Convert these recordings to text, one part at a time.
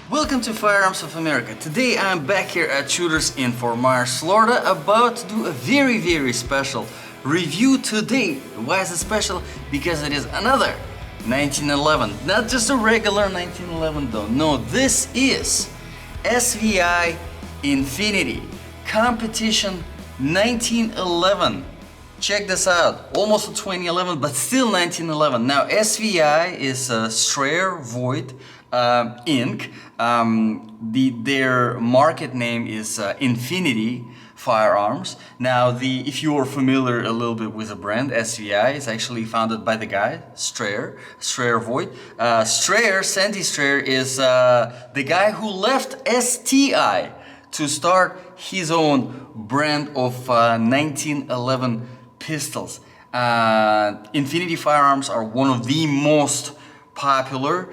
Welcome to Firearms of America. Today I'm back here at Shooters in Fort Myers, Florida, about to do a very special review today. Why is it special? Because it is another 1911. Not just a regular 1911 though. No, this is SVI Infinity Competition 1911. Check this out, almost a 2011, but still 1911. Now SVI is Strayer Voigt Inc. Their market name is Infinity Firearms. Now, if you are familiar a little bit with the brand, SVI is actually founded by the guy, Strayer Voigt. Sandy Strayer is the guy who left STI to start his own brand of 1911 pistols. Infinity Firearms are one of the most popular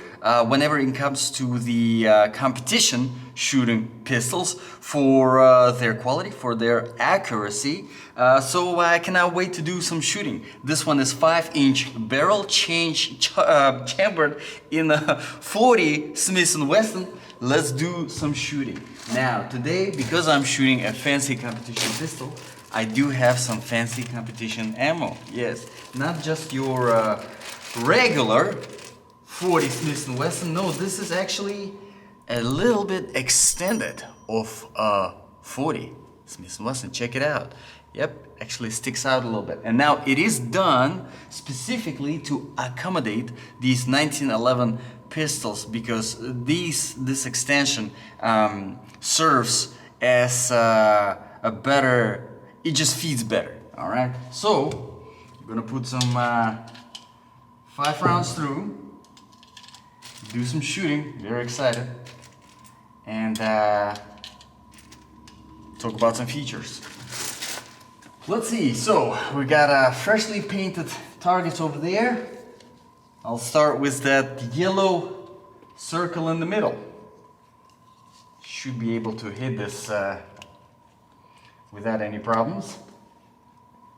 whenever it comes to the competition shooting pistols for their quality, for their accuracy. So I cannot wait to do some shooting. This one is 5-inch barrel chambered in a 40 Smith & Wesson. Let's do some shooting. Now today, because I'm shooting a fancy competition pistol, I do have some fancy competition ammo. Yes, not just your regular 40 Smith & Wesson. No, this is actually a little bit extended of 40 Smith & Wesson. Check it out. Yep, actually sticks out a little bit. And now it is done specifically to accommodate these 1911 pistols, because this extension serves as a better, it just feeds better. All right, so I'm gonna put some 5 rounds through, do some shooting, very excited, and talk about some features. Let's see, so we got freshly painted targets over there. I'll start with that yellow circle in the middle. Should be able to hit this without any problems.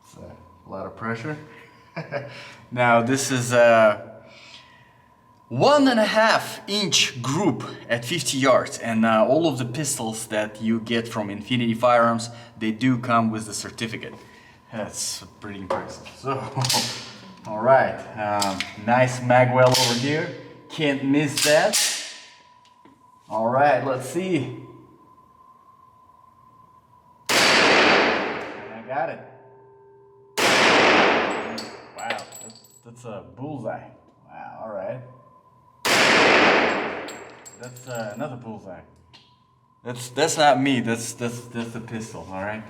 It's a lot of pressure. Now this is a 1.5-inch group at 50 yards, and all of the pistols that you get from Infinity Firearms, they do come with the certificate. That's pretty impressive. So, all right, nice magwell over here. Can't miss that. All right, let's see. And I got it. Wow, that's a bullseye. Wow, all right. That's another bullseye. That's not me. That's the pistol. All right.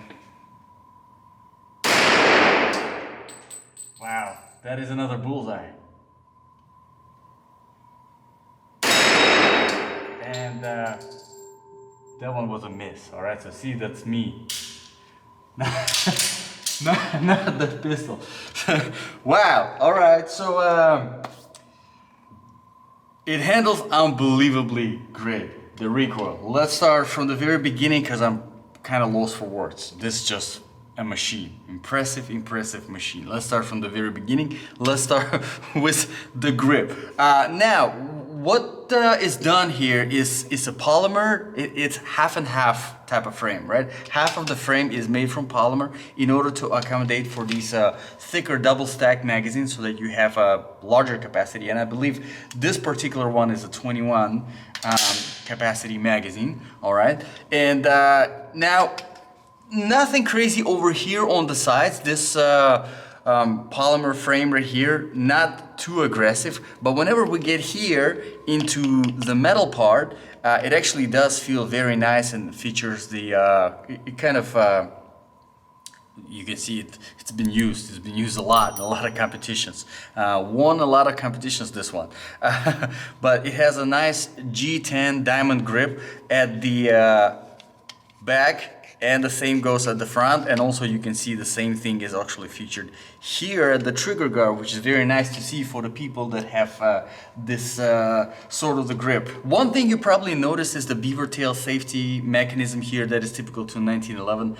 Wow, that is another bullseye. And that one was a miss. All right. So see, that's me. not the pistol. Wow. All right. So it handles unbelievably great, the recoil. Let's start from the very beginning, because I'm kind of lost for words. This is just a machine. Impressive machine. Let's start from the very beginning. Let's start with the grip. Now, what is done here is a polymer. It's half and half type of frame, right? Half of the frame is made from polymer in order to accommodate for these thicker double stack magazines, so that you have a larger capacity. And I believe this particular one is a 21 capacity magazine. All right, and now nothing crazy over here on the sides. This polymer frame right here, not too aggressive, but whenever we get here into the metal part, it actually does feel very nice and features the it kind of you can see it's been used a lot in a lot of competitions, won a lot of competitions, this one. But it has a nice G10 diamond grip at the back and the same goes at the front. And also you can see the same thing is actually featured here at the trigger guard, which is very nice to see for the people that have this sort of the grip. One thing you probably noticed is the beaver tail safety mechanism here that is typical to 1911.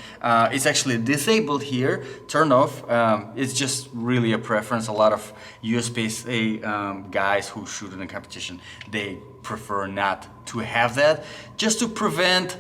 It's actually disabled here, turn off. It's just really a preference. A lot of USPSA guys who shoot in a competition, they prefer not to have that, just to prevent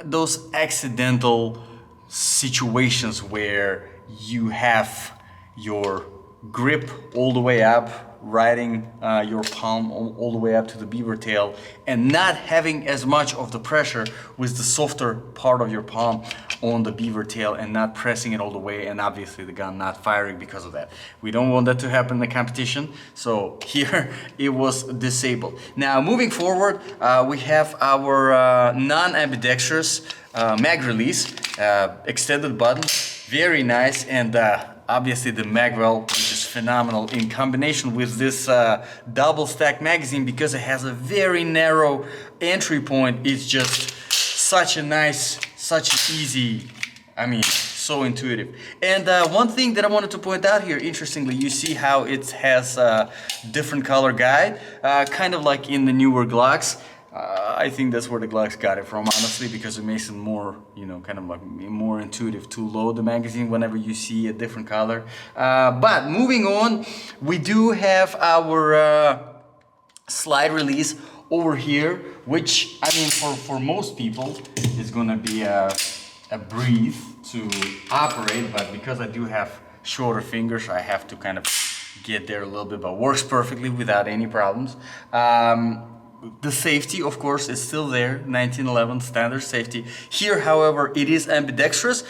those accidental situations where you have your grip all the way up, riding your palm all the way up to the beaver tail, and not having as much of the pressure with the softer part of your palm on the beaver tail and not pressing it all the way, and obviously the gun not firing because of that. We don't want that to happen in the competition, so here it was disabled. Now moving forward, we have our non-ambidextrous mag release, extended button, very nice, and obviously the mag well, which is phenomenal in combination with this double stack magazine, because it has a very narrow entry point. It's just such a nice, such easy, I mean, so intuitive. And one thing that I wanted to point out here, interestingly, you see how it has a different color guide, kind of like in the newer Glocks. I think that's where the Glocks got it from, honestly, because it makes it more, you know, kind of like more intuitive to load the magazine whenever you see a different color. But moving on, we do have our slide release over here, which, I mean, for most people is gonna be a breeze to operate, but because I do have shorter fingers, I have to kind of get there a little bit, but works perfectly without any problems. The safety, of course, is still there, 1911 standard safety. Here, however, it is ambidextrous,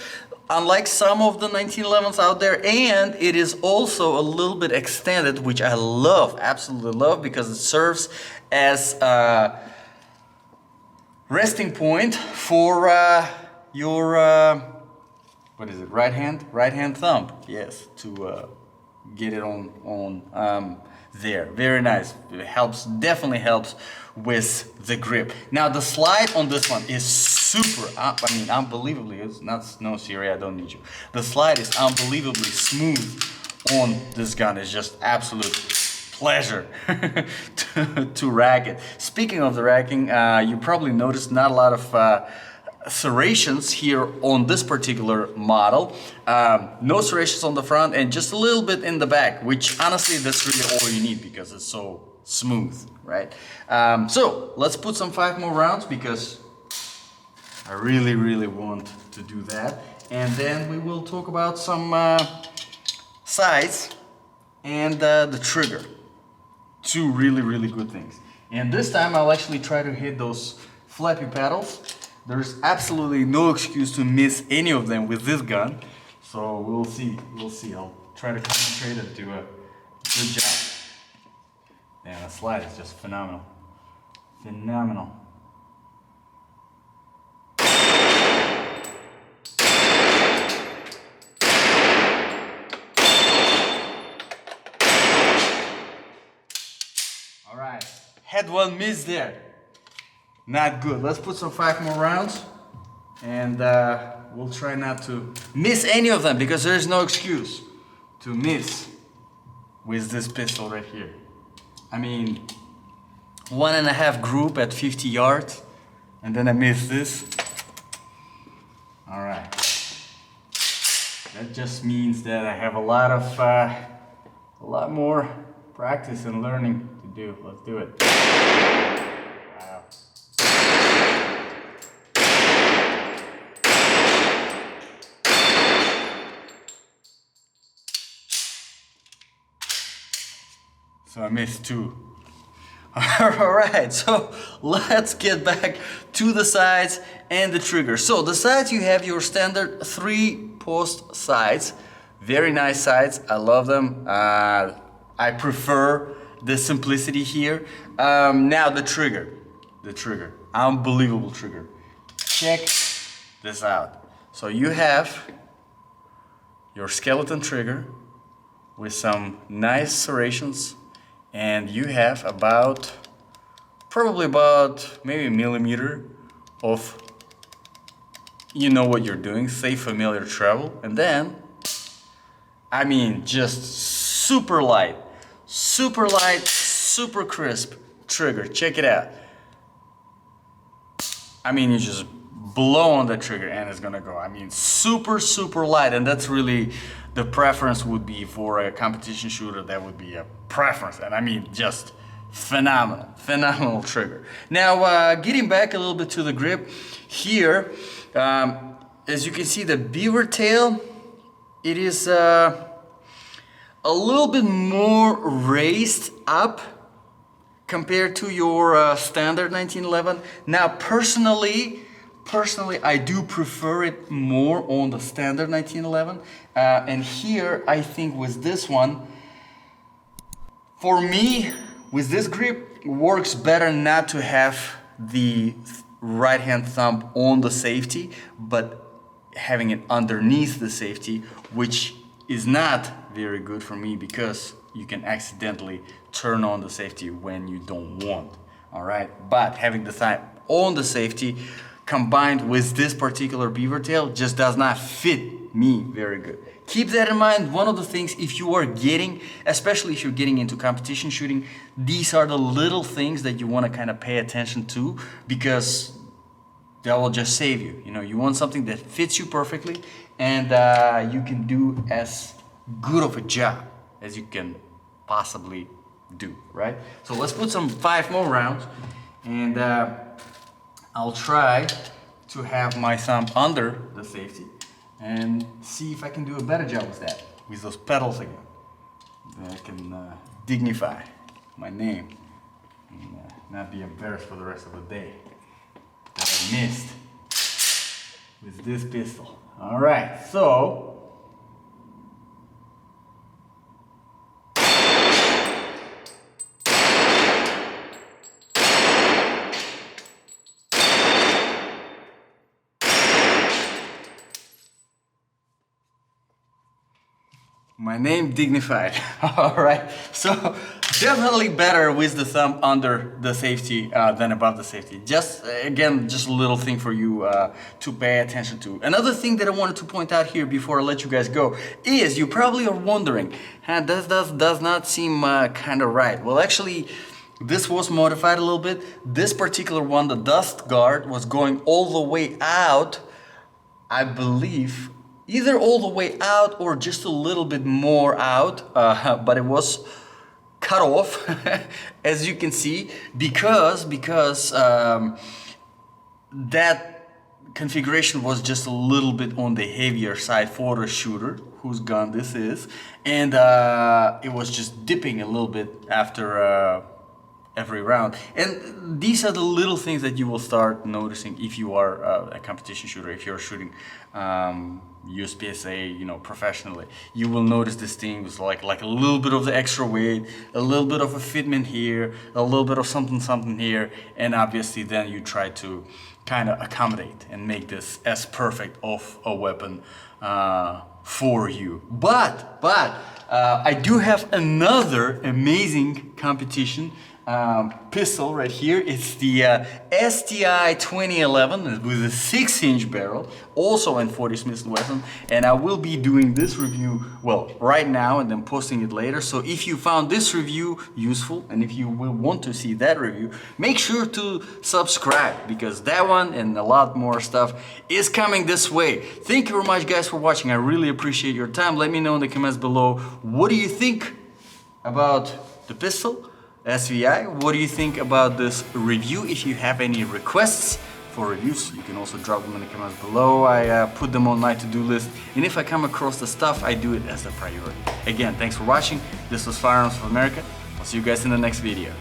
unlike some of the 1911s out there, and it is also a little bit extended, which I love, absolutely love, because it serves as a resting point for your, what is it, right hand thumb, yes, to get it on there. Very nice. It helps, definitely helps with the grip. Now the slide on this one is super, I mean, unbelievably, it's not, no Siri, I don't need you. The slide is unbelievably smooth on this gun. It's just absolute pleasure to rack it. Speaking of the racking, you probably noticed not a lot of serrations here on this particular model. No serrations on the front and just a little bit in the back, which honestly that's really all you need because it's so smooth, right? So let's put some 5 more rounds because I really want to do that, and then we will talk about some sights and the trigger. 2 really good things. And this time I'll actually try to hit those flappy paddles. There's absolutely no excuse to miss any of them with this gun. So we'll see. I'll try to concentrate and do a good job. Man, the slide is just phenomenal. Phenomenal. All right, had one miss there. Not good. Let's put some 5 more rounds, and we'll try not to miss any of them because there's no excuse to miss with this pistol right here. I mean, 1.5 group at 50 yards, and then I miss this. All right. That just means that I have a lot more practice and learning to do. Let's do it. Wow. So I missed 2. Alright, so let's get back to the sights and the trigger. So the sights, you have your standard 3-post sights. Very nice sights, I love them. I prefer the simplicity here. Now the trigger, unbelievable trigger. Check this out. So you have your skeleton trigger with some nice serrations, and you have probably about maybe a millimeter of you know what you're doing, safe, familiar travel, and then, I mean, just super light, super crisp trigger. Check it out. I mean, you just blow on the trigger and it's gonna go. I mean, super light, and that's really the preference would be for a competition shooter. That would be a preference, and I mean, just phenomenal trigger. Now, getting back a little bit to the grip here, as you can see, the beaver tail, it is a little bit more raised up compared to your standard 1911. Now, personally, I do prefer it more on the standard 1911. And here, I think with this one, for me, with this grip, it works better not to have the right hand thumb on the safety, but having it underneath the safety, which is not very good for me because you can accidentally turn on the safety when you don't want. All right, but having the thumb on the safety combined with this particular beaver tail just does not fit me very good. Keep that in mind. One of the things, if you are getting, especially if you're getting into competition shooting, these are the little things that you want to kind of pay attention to, because that will just save you. You know, you want something that fits you perfectly, and you can do as good of a job as you can possibly do, right? So let's put some 5 more rounds, and I'll try to have my thumb under the safety and see if I can do a better job with that, with those pedals again. Then I can dignify my name and not be embarrassed for the rest of the day that I missed with this pistol. All right, so my name dignified. All right, so definitely better with the thumb under the safety than above the safety. Just again, just a little thing for you to pay attention to. Another thing that I wanted to point out here before I let you guys go is you probably are wondering, this does not seem kind of right. Well, actually, this was modified a little bit. This particular one, the dust guard, was going all the way out, I believe, either all the way out or just a little bit more out, but it was cut off, as you can see, because that configuration was just a little bit on the heavier side for the shooter whose gun this is, and it was just dipping a little bit after every round. And these are the little things that you will start noticing if you are a competition shooter, if you're shooting USPSA, you know, professionally. You will notice this thing was like a little bit of the extra weight, a little bit of a fitment here, a little bit of something here, and obviously then you try to kind of accommodate and make this as perfect of a weapon for you. But I do have another amazing competition pistol right here. It's the STI 2011 with a 6-inch barrel, also in 40 Smith & Wesson, and I will be doing this review, well, right now, and then posting it later. So if you found this review useful, and if you will want to see that review, make sure to subscribe, because that one and a lot more stuff is coming this way. Thank you very much, guys, for watching. I really appreciate your time. Let me know in the comments below, what do you think about the pistol SVI? What do you think about this review? If you have any requests for reviews, you can also drop them in the comments below. I put them on my to-do list, and if I come across the stuff, I do it as a priority. Again, thanks for watching. This was Firearms of America. I'll see you guys in the next video.